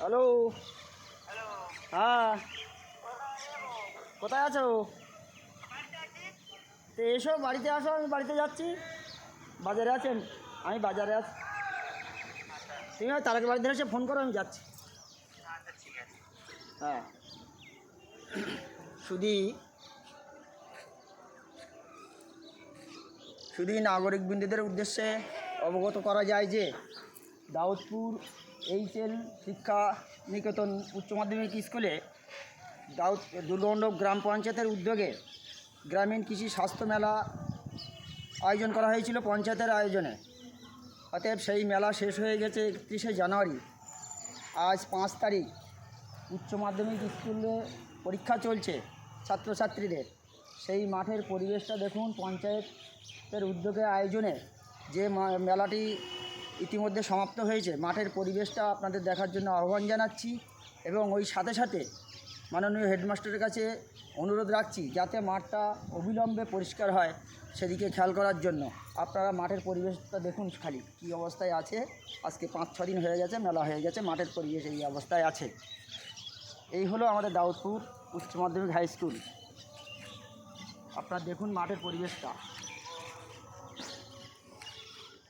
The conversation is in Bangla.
হ্যালো। হ্যাঁ, কোথায় আছো? তো এসো, বাড়িতে আসো, আমি বাড়িতে যাচ্ছি। বাজারে আছেন? আমি বাজারে আছি। তুমি হয় তারাকে বাড়িতে এসে ফোন করো, আমি যাচ্ছি। হ্যাঁ, শুধু শুধু নাগরিকবৃন্দদের উদ্দেশ্যে অবগত করা যায় যে দাউদপুর HL শিক্ষা নিকেতন উচ্চ মাধ্যমিক স্কুলে দুর্গমণ্ডপ গ্রাম পঞ্চায়েতের উদ্যোগে গ্রামীণ কৃষি স্বাস্থ্য মেলা আয়োজন করা হয়েছিল পঞ্চায়েতের আয়োজনে। অতএব সেই মেলা শেষ হয়ে গেছে 31শে জানুয়ারি। আজ 5 তারিখ। উচ্চ মাধ্যমিক স্কুলে পরীক্ষা চলছে ছাত্রছাত্রীদের। সেই মাঠের পরিবেশটা দেখুন, পঞ্চায়েতের উদ্যোগে আয়োজনে যে মেলাটি ইতিমধ্যে সমাপ্ত হয়েছে। মাঠের পরিবেশটা আপনাদের দেখার জন্য আহ্বান জানাচ্ছি এবং ওই সাথে সাথে মাননীয় হেডমাস্টারের কাছে অনুরোধ রাখছি যাতে মাঠটা অবিলম্বে পরিষ্কার হয়, সেদিকে খেয়াল করার জন্য। আপনারা মাঠের পরিবেশটা দেখুন খালি কী অবস্থায় আছে। আজকে 5-6 দিন হয়ে গেছে, মেলা হয়ে গেছে, মাঠের পরিবেশ এই অবস্থায় আছে। এই হলো আমাদের দাউদপুর উচ্চ মাধ্যমিক হাই স্কুল। আপনারা দেখুন মাঠের পরিবেশটা।